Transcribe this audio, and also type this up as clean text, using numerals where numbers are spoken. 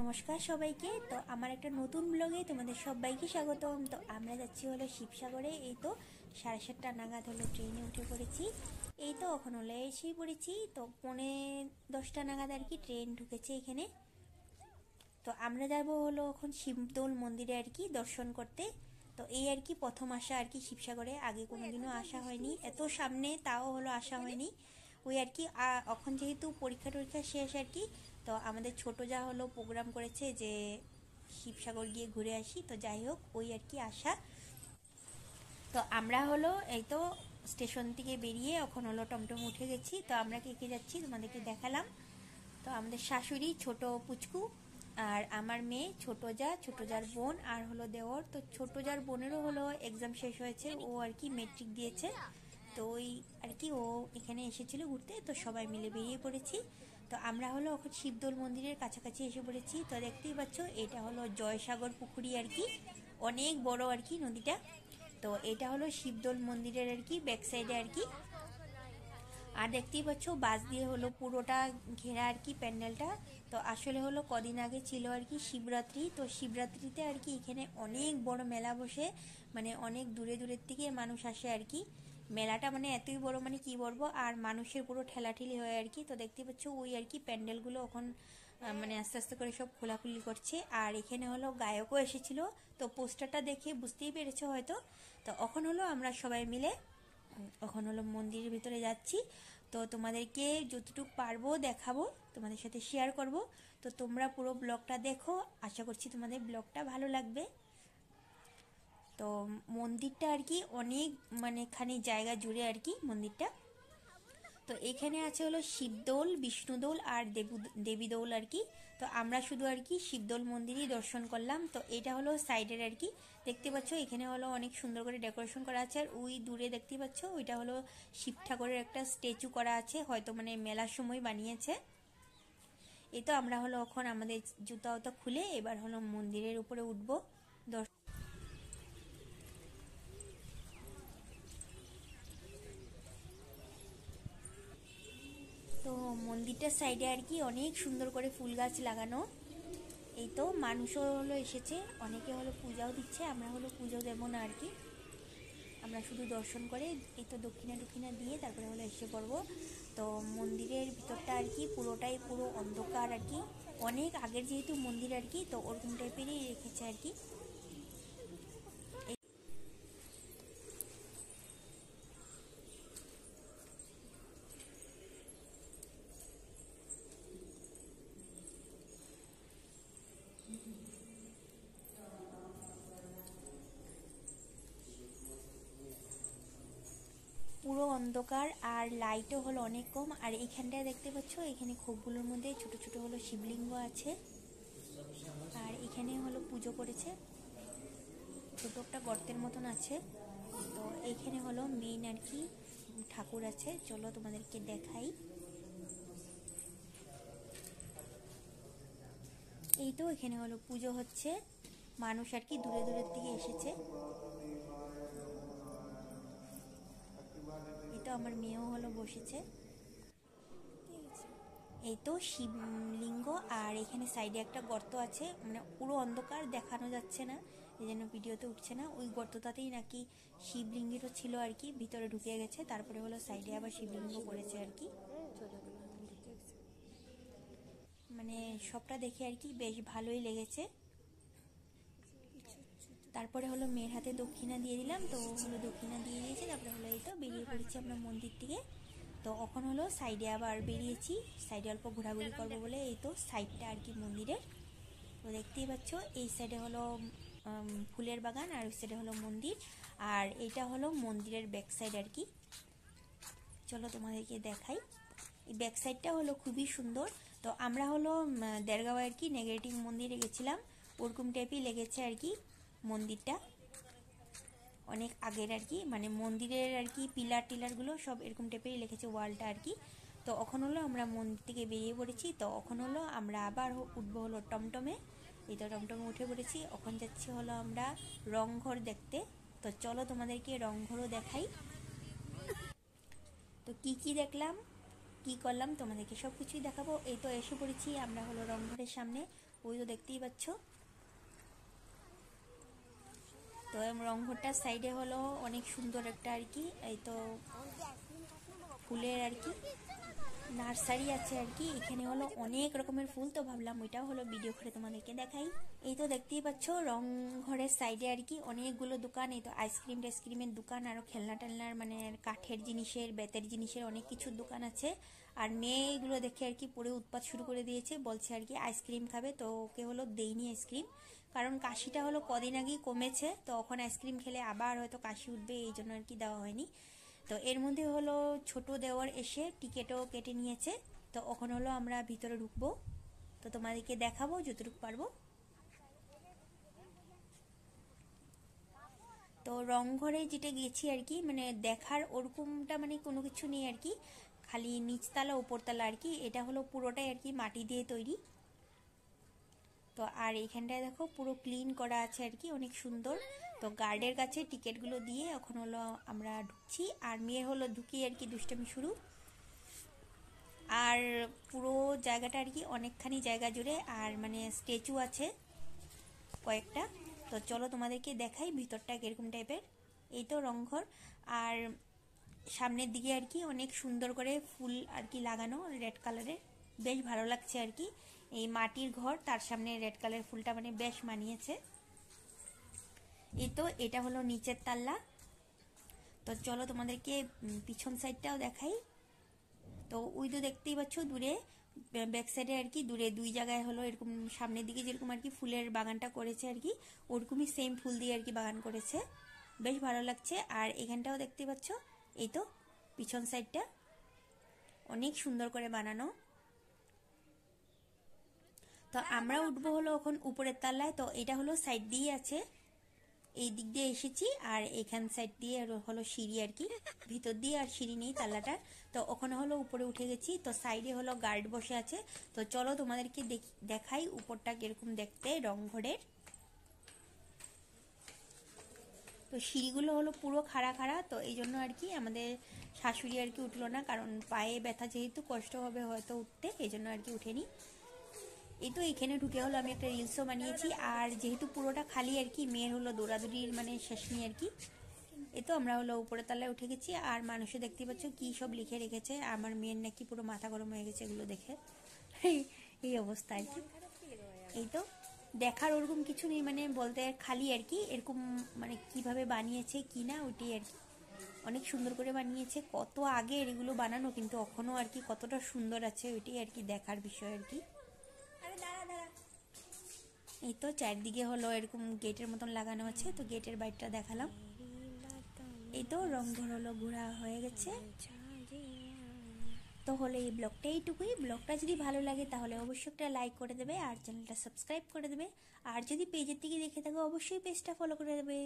নমস্কার সবাইকে। তো আমার একটা নতুন ব্লগে তোমাদের সবাইকে স্বাগতম। তো আমরা যাচ্ছি হলো শিবসাগরে। এই তো 7:30 নাগাদ হলো ট্রেনে উঠে পড়েছি। এই তো এখন হলো এসেই পড়েছি। তো 9:45 নাগাদ আর কি ট্রেন ঢুকেছে এখানে। তো আমরা যাবো হলো এখন শিবদৌল মন্দিরে আর কি দর্শন করতে। তো এই আর কি প্রথম আসা আর কি শিবসাগরে, আগে কোনোদিনও আসা হয়নি, এত সামনে তাও হলো আসা হয়নি। ওই আর কি এখন যেহেতু পরীক্ষা শেষ আর কি, তো আমাদের ছোট যা হলো প্রোগ্রাম করেছে যে শিবসাগর গিয়ে ঘুরে আসি। তো যাই হোক, ওই আর কি আসা। তো আমরা হলো এই তো স্টেশন থেকে বেরিয়ে এখন হলো টমটম উঠে গেছি। তো আমরা কে কে যাচ্ছি তোমাদেরকে দেখালাম। তো আমাদের শাশুড়ি, ছোট পুচকু, আর আমার মেয়ে, ছোট যার বোন, আর হলো দেওর। তো ছোট যার বোনেরও হলো এক্সাম শেষ হয়েছে, ও আর কি মেট্রিক দিয়েছে। তো ওই আর কি ও এখানে এসেছিল ঘুরতে। তো সবাই মিলে বেরিয়ে পড়েছি। তো আমরা হলো এখন শিবদৌল মন্দিরের কাছাকাছি এসে পড়েছি। তো দেখতেই পাচ্ছ এটা হলো জয়সাগর পুকুরি আর কি, অনেক বড় আর কি নদীটা। তো এটা হলো শিবদৌল মন্দিরের আর কি ব্যাক সাইডে আর কি। আর দেখতেই পাচ্ছ বাস দিয়ে হলো পুরোটা ঘেরা আর কি প্যান্ডেলটা। তো আসলে হলো কদিন আগে ছিল আর কি শিবরাত্রি। তো শিবরাত্রিতে আর কি এখানে অনেক বড় মেলা বসে, মানে অনেক দূরে দূরের থেকে মানুষ আসে আর কি। মেলাটা মানে এতই বড়, মানে কি বলবো, আর মানুষের পুরো ঠেলাঠেলি হয় আর কি। তো দেখতে পাচ্ছ ওই আর কি প্যান্ডেলগুলো এখন মানে আস্তে আস্তে করে সব খোলাখুলি করছে। আর এখানে হলো গায়কও এসেছিল। তো পোস্টারটা দেখে বুঝতেই পেরেছো হয়তো। তো এখন হলো আমরা সবাই মিলে এখন হলো মন্দিরের ভিতরে যাচ্ছি। তো তোমাদেরকে যতটুকু পারবো দেখাবো, তোমাদের সাথে শেয়ার করব। তো তোমরা পুরো ব্লগটা দেখো, আশা করছি তোমাদের ব্লগটা ভালো লাগবে। তো মন্দিরটা আর কি অনেক মানে খানি জায়গা জুড়ে আর কি মন্দিরটা। তো এখানে আছে হলো শিবদৌল, বিষ্ণুদৌল আর দেবীদৌল আর কি। তো আমরা শুধু আর কি শিবদৌল মন্দিরই দর্শন করলাম। তো এটা হলো সাইডের আর কি, দেখতে পাচ্ছ এখানে হলো অনেক সুন্দর করে ডেকোরেশন করা আছে। আর ওই দূরে দেখতে পাচ্ছ ওইটা হলো শিব ঠাকুরের একটা স্ট্যাচু করা আছে, হয়তো মানে মেলার সময় বানিয়েছে। এই তো আমরা হলো এখন আমাদের জুতা উতা খুলে এবার হলো মন্দিরের উপরে উঠবো। তো মন্দিরটার সাইডে আর কি অনেক সুন্দর করে ফুল গাছ লাগানো। এই তো মানুষও হলো এসেছে, অনেকে হলো পূজাও দিচ্ছে। আমরা হলো পুজো দেবো না আর কি, আমরা শুধু দর্শন করে এই তো দক্ষিণা দিয়ে তারপরে হলো এসে পড়বো। তো মন্দিরের ভিতরটা আর কি পুরোটাই পুরো অন্ধকার আর কি, অনেক আগের যেহেতু মন্দির আর কি, তো ওরকম টাইপেরই রেখেছে আর কি। পুরো অন্ধকার আর লাইটও হলো অনেক কম। আর এইখানটায় দেখতে পাচ্ছ এখানে খোপগুলোর মধ্যে ছোট ছোট হলো শিবলিঙ্গ আছে। আর এখানে হলো পুজো করেছে, ছোট একটা গর্তের মতন আছে। তো এইখানে হলো মেইন আর কি ঠাকুর আছে, চলো তোমাদেরকে দেখাই। এই তো এখানে হলো পুজো হচ্ছে, মানুষ আর কি দূরে দূরের থেকে এসেছে। এই তো আমার মেয়েও হলো বসেছে। এই তো শিবলিঙ্গ, আর এখানে সাইডে একটা গর্ত আছে, মানে পুরো অন্ধকার দেখানো যাচ্ছে না, এই জন্য ভিডিওতে উঠছে না। ওই গর্তটাতেই নাকি শিবলিঙ্গেরও ছিল আর কি, ভিতরে ঢুকে গেছে। তারপরে হলো সাইডে আবার শিবলিঙ্গ করেছে আর কি। মানে সবটা দেখে আর কি বেশ ভালোই লেগেছে। তারপরে হলো মেয়ের হাতে দক্ষিণা দিয়ে দিলাম। তো হলো দক্ষিণা দিয়ে দিয়েছে, তারপরে হলো এই তো বেরিয়ে পড়েছি আমরা মন্দির থেকে। তো এখন হলো সাইডে আবার বেরিয়েছি, সাইডে অল্প ঘোরাঘুরি করবো বলে। এই তো সাইডটা আর কি মন্দিরের। তো দেখতেই পাচ্ছ এই সাইডে হলো ফুলের বাগান, আর ওই সাইডে হলো মন্দির। আর এটা হলো মন্দিরের ব্যাক সাইড আর কি, চলো তোমাদেরকে দেখাই। এই ব্যাক সাইডটা হলো খুবই সুন্দর। তো আমরা হলো দেরগাঁও আর কি নেগেটিভ মন্দিরে গেছিলাম, ওরকম টাইপই লেগেছে আর কি মন্দিরটা, অনেক আগের আর কি, মানে মন্দিরের আর কি পিলার টিলারগুলো সব এরকম টাইপেরই লিখেছে ওয়ালটা আর কি। তো এখন হলো আমরা মন্দির থেকে বেরিয়ে পড়েছি। তো এখন হলো আমরা আবার উঠবো হলো টমটমে। এই তো টমটমে উঠে পড়েছি, এখন যাচ্ছি হলো আমরা রংঘর দেখতে। তো চলো তোমাদেরকে রংঘরও দেখাই। তো কি দেখলাম কি করলাম তোমাদেরকে সব কিছুই দেখাবো। এই তো এসে পড়েছি আমরা হলো রংঘরের সামনে। ওই তো দেখতেই পাচ্ছ। তো রংঘরটার সাইডে হলো অনেক সুন্দর একটা আর কি এই তো ফুলের আর কি নার্সারি আছে আর কি। এখানে হলো অনেক রকমের ফুল, তো ভাবলাম ওইটাও হলো ভিডিও করে তোমাদেরকে দেখাই। এই তো দেখতেই পাচ্ছ রং ঘরের সাইডে আর কি অনেকগুলো দোকান। এই তো আইসক্রিম টাইসক্রিমের দোকান, আরো খেলনা টেলনার মানে কাঠের জিনিসের বেতের জিনিসের অনেক কিছু দোকান আছে। আর মেয়ে এগুলো দেখে আর কি পুরো উৎপাত শুরু করে দিয়েছে, বলছে আর কি আইসক্রিম খাবে। তো ওকে হলো দেইনি আইসক্রিম, কারণ কাশিটা হলো কদিন আগেই কমেছে, তো এখন আইসক্রিম খেলে আবার হয়তো কাশি উঠবে, এই জন্য আর কি দেওয়া হয়নি। তো এর মধ্যে হলো ছোট দেওয়ার এসে টিকিটও কেটে নিয়েছে। তো এখন হলো আমরা ভিতরে ঢুকবো, তো তোমাদেরকে দেখাবো যতটুকু পারবো। তো রংঘরে যেটা গেছি আর কি মানে দেখার ওরকমটা মানে কোনো কিছু নেই আর কি, খালি নিচতলা উপরতলা আর কি। এটা হলো পুরোটাই আর কি মাটি দিয়ে তৈরি। তো আর এইখানটায় দেখো পুরো ক্লিন করা আছে আর কি, অনেক সুন্দর। তো গার্ডের কাছে টিকিটগুলো দিয়ে এখন হলো আমরা ঢুকছি, আর মেয়ের হলো ঢুকি আর কি দুষ্টামি শুরু। আর পুরো জায়গাটা আর কি অনেকখানি জায়গা জুড়ে, আর মানে স্ট্যাচু আছে কয়েকটা। তো চলো তোমাদেরকে দেখাই ভিতরটা কিরকম টাইপের। এই তো রংঘর, আর সামনের দিকে আর কি অনেক সুন্দর করে ফুল আর কি লাগানো রেড কালারের, বেশ ভালো লাগছে আর কি। এই মাটির ঘর, তার সামনে রেড কালারের ফুলটা মানে বেশ মানিয়েছে। এই তো এটা হলো নিচের তাল্লা। তো চলো তোমাদেরকে পিছন সাইডটাও দেখাই। তো ওই তো দেখতেই পাচ্ছ দূরে ব্যাক সাইডে আর কি দূরে দুই জায়গায় হলো এরকম সামনের দিকে যেরকম আর কি ফুলের বাগানটা করেছে আর কি, ওরকমই সেম ফুল দিয়ে আর কি বাগান করেছে, বেশ ভালো লাগছে। আর এখানটাও দেখতে পাচ্ছ, এই তো পিছন সাইডটা অনেক সুন্দর করে বানানো। তো আমরা উঠবো হলো এখন উপরের তলায়। তো এটা হলো সাইড দিয়ে আছে, এই দিক দিয়ে এসেছি, আর এখান সাইড দিয়ে হলো সিঁড়ি আর কি, ভিতর দিয়ে আর সিঁড়ি নেই তাল্লাটার। তো ওখানে হলো উপরে উঠে গেছি, তো সাইডে হলো গার্ড বসে আছে। তো চলো তোমাদেরকে দেখাই উপরটা কিরকম দেখতে রংঘরের। তো সিঁড়িগুলো হলো পুরো খাড়া খাড়া, তো এই জন্য আর কি আমাদের শাশুড়ি আর কি উঠলো না, কারণ পায়ে ব্যথা যেহেতু কষ্ট হবে হয়তো উঠতে, এই জন্য আর কি উঠেনি। এই তো এখানে ঢুকে হলো আমি একটা রিলসও বানিয়েছি, আর যেহেতু পুরোটা খালি আর কি মেয়ের হলো দৌড়াদৌড়ির মানে শেষ নেই আর কি। এই তো আমরা হলো উপরের তলায় উঠে গেছি, আর মানুষে দেখতে পাচ্ছ কি সব লিখে রেখেছে, আমার মেয়ের নাকি পুরো মাথা গরম হয়ে গেছে এগুলো দেখে। এই অবস্থা আর কি। এই তো দেখার ওরকম কিছু নেই, মানে বলতে খালি আর কি এরকম মানে কিভাবে বানিয়েছে কি না ওইটাই আর কি। অনেক সুন্দর করে বানিয়েছে, কত আগে এগুলো বানানো, কিন্তু এখনো আর কি কতটা সুন্দর আছে ওইটাই আর কি দেখার বিষয় আর কি। এই তো চারদিকে হলো এরকম গেটের মতন লাগানো আছে, তো গেটের বাইরটা দেখালাম। এই তো রংঘর হলো ঘোরা হয়ে গেছে। তো হলো এই ব্লগটা এইটুকুই। ব্লগটা যদি ভালো লাগে তাহলে অবশ্যই একটা লাইক করে দেবে, আর চ্যানেলটা সাবস্ক্রাইব করে দেবে, আর যদি পেজের থেকে দেখে থাকো অবশ্যই পেজটা ফলো করে দেবে।